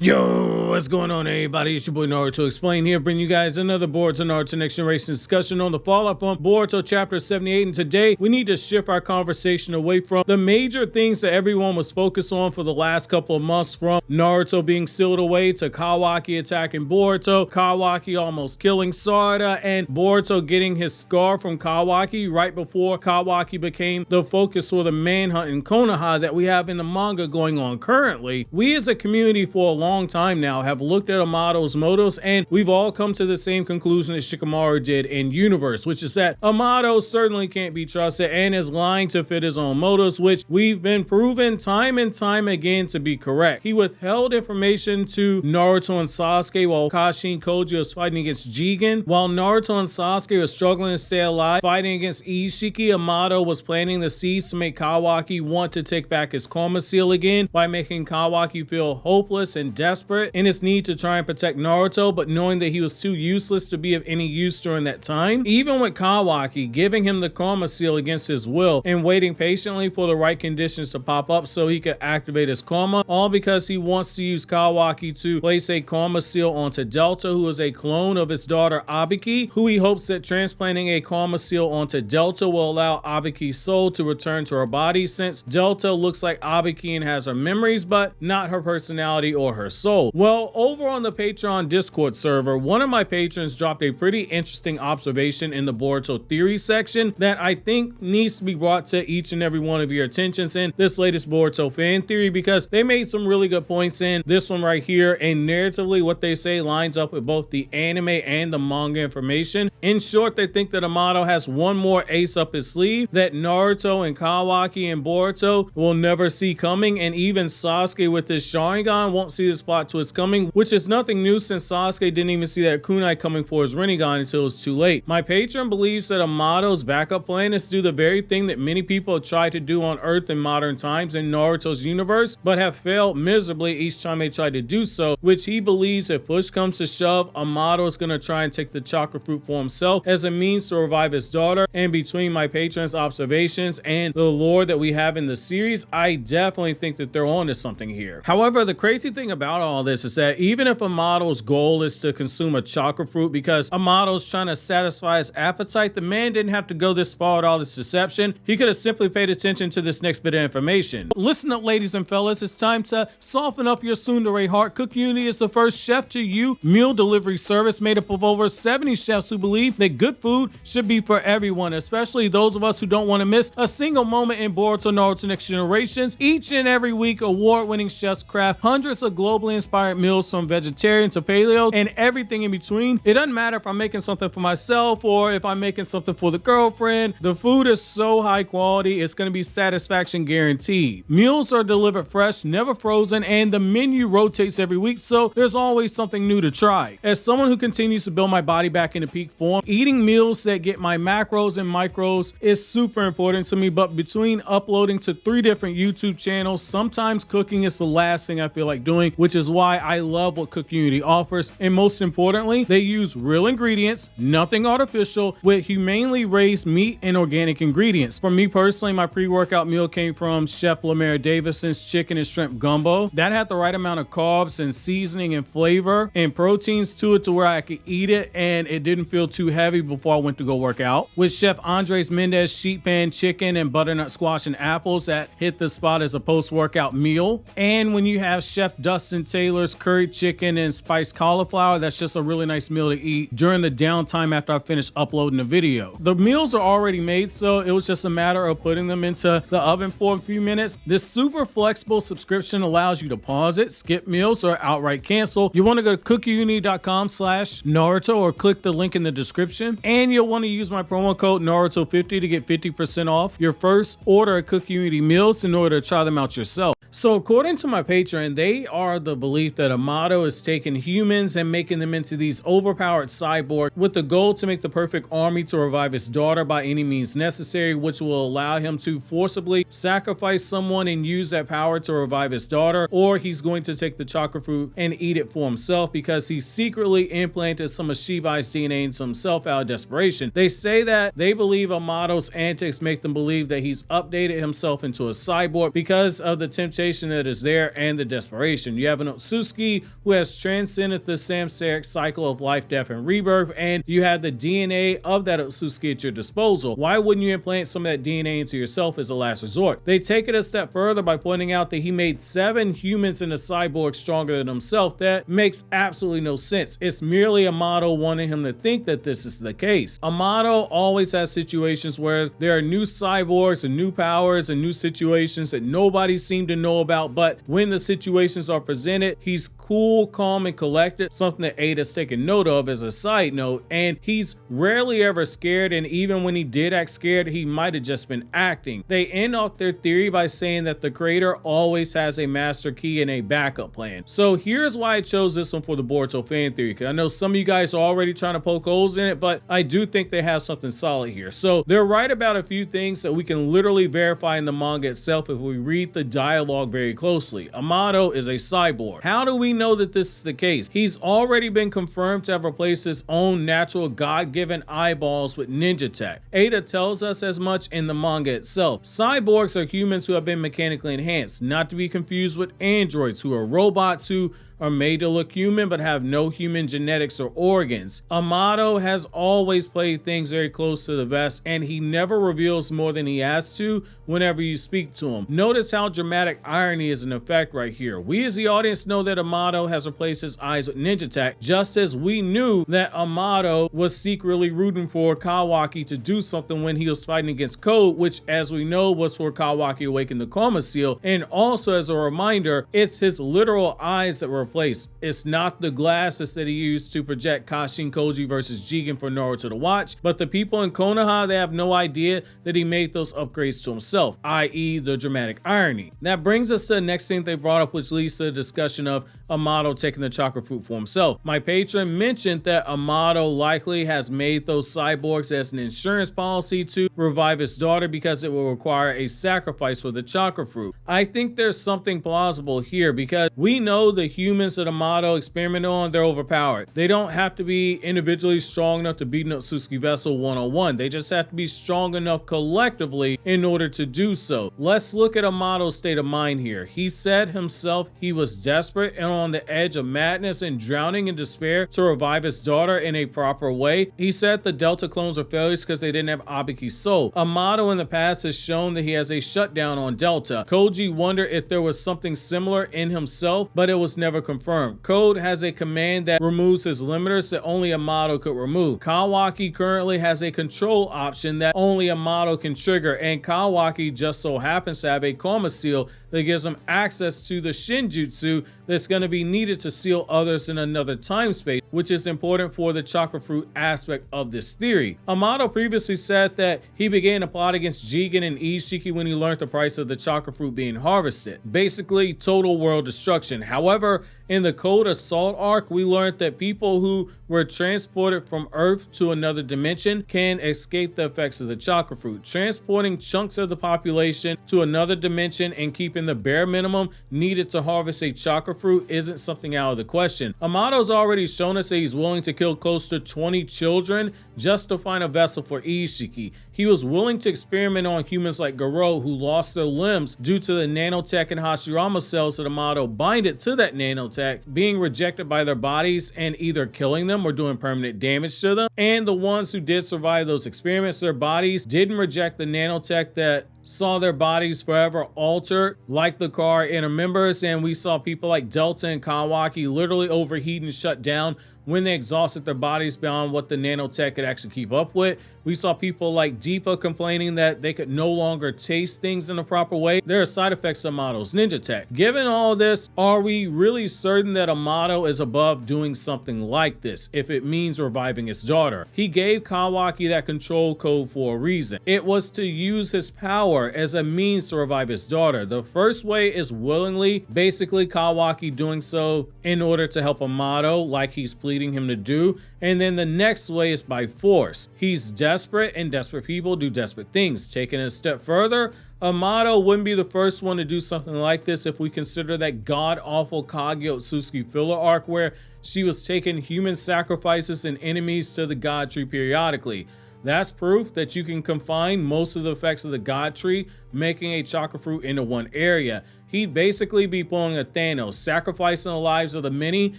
Yo, what's going on, everybody? It's your boy Naruto Explain here, bringing you guys another Boruto Naruto Next Generations discussion on the fallout from Boruto chapter 78. And today we need to shift our conversation away from the major things that everyone was focused on for the last couple of months, from Naruto being sealed away to Kawaki attacking Boruto, Kawaki almost killing Sarada, and Boruto getting his scar from Kawaki right before Kawaki became the focus for the manhunt in Konoha that we have in the manga going on currently. We as a community for a long time now have looked at Amado's motives, and we've all come to the same conclusion that Shikamaru did in Universe, which is that Amado certainly can't be trusted and is lying to fit his own motives, which we've been proven time and time again to be correct. He withheld information to Naruto and Sasuke while Kakashi and Koji was fighting against Jigen. While Naruto and Sasuke were struggling to stay alive fighting against Ishiki, Amado was planting the seeds to make Kawaki want to take back his karma seal again by making Kawaki feel hopeless and desperate in his need to try and protect Naruto, but knowing that he was too useless to be of any use during that time. Even with Kawaki giving him the karma seal against his will and waiting patiently for the right conditions to pop up so he could activate his karma, all because he wants to use Kawaki to place a karma seal onto Delta, who is a clone of his daughter Abiki, who he hopes that transplanting a karma seal onto Delta will allow Abiki's soul to return to her body, since Delta looks like Abiki and has her memories but not her personality or her soul. Well, over on the Patreon Discord server, one of my patrons dropped a pretty interesting observation in the Boruto theory section that I think needs to be brought to each and every one of your attentions in this latest Boruto fan theory, because they made some really good points in this one right here, and narratively what they say lines up with both the anime and the manga information. In short, they think that Amado has one more ace up his sleeve that Naruto and Kawaki and Boruto will never see coming, and even Sasuke with his Sharingan won't see this plot twist coming, which is nothing new since Sasuke didn't even see that kunai coming for his Rinnegan until it was too late. My patron believes that Amado's backup plan is to do the very thing that many people have tried to do on Earth in modern times in Naruto's universe, but have failed miserably each time they tried to do so, which he believes if push comes to shove, Amado is going to try and take the chakra fruit for himself as a means to revive his daughter. And between my patron's observations and the lore that we have in the series, I definitely think that they're on to something here. However, the crazy thing about all this is that even if Amado's goal is to consume a chakra fruit because Amado's trying to satisfy his appetite, the man didn't have to go this far with all this deception. He could have simply paid attention to this next bit of information. Listen up, ladies and fellas, it's time to soften up your tsundere heart. Cook Unity is the first chef to you meal delivery service made up of over 70 chefs who believe that good food should be for everyone, especially those of us who don't want to miss a single moment in Boruto Naruto Next Generations. Each and every week, award-winning chefs craft hundreds of globally inspired meals from vegetarian to paleo and everything in between. It doesn't matter if I'm making something for myself or if I'm making something for the girlfriend. The food is so high quality, it's going to be satisfaction guaranteed. Meals are delivered fresh, never frozen, and the menu rotates every week, so there's always something new to try. As someone who continues to build my body back into peak form, eating meals that get my macros and micros is super important to me, but between uploading to 3 different YouTube channels, sometimes cooking is the last thing I feel like doing, which is why I love what Cook Unity offers. And most importantly, they use real ingredients, nothing artificial, with humanely raised meat and organic ingredients. For me personally, my pre-workout meal came from Chef Lemaire Davison's chicken and shrimp gumbo. That had the right amount of carbs and seasoning and flavor and proteins to it to where I could eat it and it didn't feel too heavy before I went to go work out. With Chef Andres Mendez sheet pan chicken and butternut squash and apples, that hit the spot as a post-workout meal. And when you have Chef Dustin Taylor's curry chicken and spiced cauliflower, that's just a really nice meal to eat during the downtime after I finish uploading the video. The meals are already made, so it was just a matter of putting them into the oven for a few minutes. This super flexible subscription allows you to pause it, skip meals, or outright cancel. You want to go to cookuni.com/Naruto or click the link in the description, and you'll want to use my promo code Naruto50 to get 50% off your first order of Cook Unity meals in order to try them out yourself. So according to my patron, they are the belief that Amado is taking humans and making them into these overpowered cyborgs with the goal to make the perfect army to revive his daughter by any means necessary, which will allow him to forcibly sacrifice someone and use that power to revive his daughter, or he's going to take the chakra fruit and eat it for himself because he secretly implanted some of Shibai's DNA into himself out of desperation. They say that they believe Amado's antics make them believe that he's updated himself into a cyborg because of the temptation temptation that is there and the desperation. You have an Otsutsuki who has transcended the samsaric cycle of life, death, and rebirth, and you have the DNA of that Otsutsuki at your disposal. Why wouldn't you implant some of that DNA into yourself as a last resort? They take it a step further by pointing out that he made 7 humans and a cyborg stronger than himself. That makes absolutely no sense. It's merely Amado wanting him to think that this is the case. Amado always has situations where there are new cyborgs and new powers and new situations that nobody seemed to know about, but when the situations are presented, he's cool, calm, and collected, something that Ada's taken note of as a side note, and he's rarely ever scared, and even when he did act scared, he might have just been acting. They end off their theory by saying that the creator always has a master key and a backup plan. So here's why I chose this one for the Boruto fan theory, because I know some of you guys are already trying to poke holes in it, but I do think they have something solid here. So they're right about a few things that we can literally verify in the manga itself if we read the dialogue very closely. Amado is a cyborg. How do we know that this is the case? He's already been confirmed to have replaced his own natural God-given eyeballs with ninja tech. Ada tells us as much in the manga itself. Cyborgs are humans who have been mechanically enhanced, not to be confused with androids who are robots who are made to look human but have no human genetics or organs. Amado has always played things very close to the vest, and he never reveals more than he has to whenever you speak to him. Notice how dramatic irony is in effect right here. We as the audience know that Amado has replaced his eyes with ninja tech, just as we knew that Amado was secretly rooting for Kawaki to do something when he was fighting against Code, which as we know was for Kawaki awaken the Coma Seal. And also as a reminder, it's his literal eyes that were replaced. It's not the glasses that he used to project Kashin Koji versus Jigen for Naruto to watch, but the people in Konoha, they have no idea that he made those upgrades to himself, i.e. the dramatic irony. That brings us to the next thing they brought up, which leads to the discussion of Amado taking the chakra fruit for himself. My patron mentioned that Amado likely has made those cyborgs as an insurance policy to revive his daughter because it will require a sacrifice for the chakra fruit. I think there's something plausible here because we know the humans that Amado experimented on, they're overpowered. They don't have to be individually strong enough to beat an Otsutsuki vessel one-on-one. They just have to be strong enough collectively in order to do so. Let's look at Amado's state of mind here. He said himself he was desperate and on the edge of madness and drowning in despair to revive his daughter in a proper way. He said the Delta clones are failures because they didn't have Abiki's soul. Amado in the past has shown that he has a shutdown on Delta. Koji wondered if there was something similar in himself, but it was never confirmed. Code has a command that removes his limiters that only Amado could remove. Kawaki currently has a control option that only Amado can trigger, and Kawaki just so happens to have a Coma Seal that gives him access to the Shinjutsu that's going to be needed to seal others in another time space, which is important for the chakra fruit aspect of this theory. Amado previously said that he began a plot against Jigen and Ishiki when he learned the price of the chakra fruit being harvested. Basically, total world destruction. However, in the Code Assault arc, we learned that people who were transported from Earth to another dimension can escape the effects of the chakra fruit. Transporting chunks of the population to another dimension and keeping the bare minimum needed to harvest a chakra fruit isn't something out of the question. Amado's already shown us that he's willing to kill close to 20 children just to find a vessel for Ishiki. He was willing to experiment on humans like Garo who lost their limbs due to the nanotech and Hashirama cells that Amado binded to that nanotech being rejected by their bodies and either killing them or doing permanent damage to them. And the ones who did survive those experiments, their bodies didn't reject the nanotech that saw their bodies forever altered like the car inner members, and we saw people like Delta and Kawaki literally overheat and shut down when they exhausted their bodies beyond what the nanotech could actually keep up with. We saw people like Deepa complaining that they could no longer taste things in a proper way. There are side effects of Amado's ninja tech. Given all this, are we really certain that Amado is above doing something like this if it means reviving his daughter? He gave Kawaki that control code for a reason. It was to use his power as a means to revive his daughter. The first way is willingly, basically Kawaki doing so in order to help Amado like he's pleading him to do, and then the next way is by force. He's desperate and desperate people do desperate things. Taking it a step further, Amado wouldn't be the first one to do something like this if we consider that god-awful Kaguya Otsutsuki filler arc where she was taking human sacrifices and enemies to the god tree periodically. That's proof that you can confine most of the effects of the god tree making a chakra fruit into one area. He'd basically be pulling a Thanos, sacrificing the lives of the many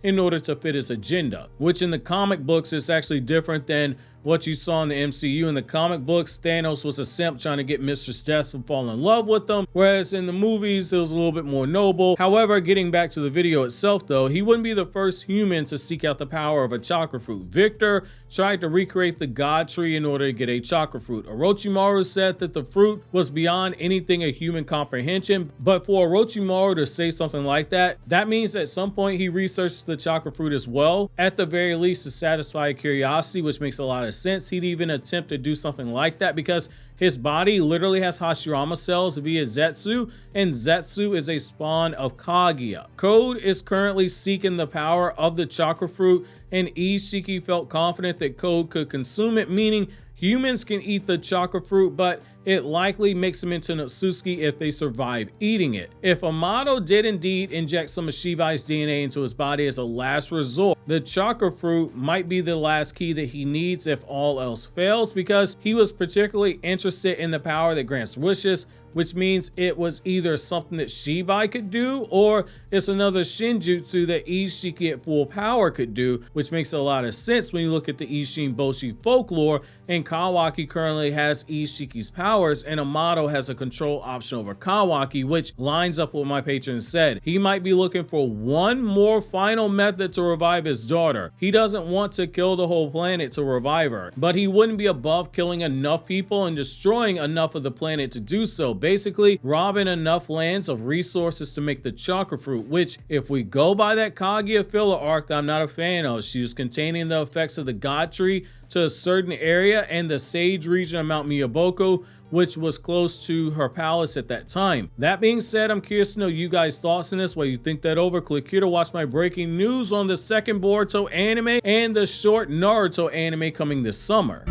in order to fit his agenda, which in the comic books is actually different than what you saw in the MCU. In the comic books, Thanos was a simp trying to get Mistress Death to fall in love with him, whereas in the movies, it was a little bit more noble. However, getting back to the video itself though, he wouldn't be the first human to seek out the power of a chakra fruit. Victor tried to recreate the God tree in order to get a chakra fruit. Orochimaru said that the fruit was beyond anything a human comprehension, but for Orochimaru to say something like that, that means at some point he researched the chakra fruit as well, at the very least to satisfy curiosity, which makes a lot of sense. He'd even attempt to do something like that because his body literally has Hashirama cells via Zetsu, and Zetsu is a spawn of Kaguya. Code is currently seeking the power of the chakra fruit, and Ishiki felt confident that Code could consume it, meaning humans can eat the chakra fruit, but it likely makes them into Natsuki if they survive eating it. If Amado did indeed inject some of Shibai's DNA into his body as a last resort, the chakra fruit might be the last key that he needs if all else fails, because he was particularly interested in the power that grants wishes, which means it was either something that Shibai could do or it's another Shinjutsu that Ishiki at full power could do, which makes a lot of sense when you look at the Ishin Boshi folklore, and Kawaki currently has Ishiki's powers and Amado has a control option over Kawaki, which lines up with what my patron said. He might be looking for one more final method to revive his daughter. He doesn't want to kill the whole planet to revive her, but he wouldn't be above killing enough people and destroying enough of the planet to do so. Basically, robbing enough lands of resources to make the chakra fruit, which if we go by that Kaguya filler arc that I'm not a fan of, she was containing the effects of the God tree to a certain area and the sage region of Mount Miyaboko, which was close to her palace at that time. That being said, I'm curious to know you guys' thoughts on this. While you think that over, click here to watch my breaking news on the second Boruto anime and the short Naruto anime coming this summer.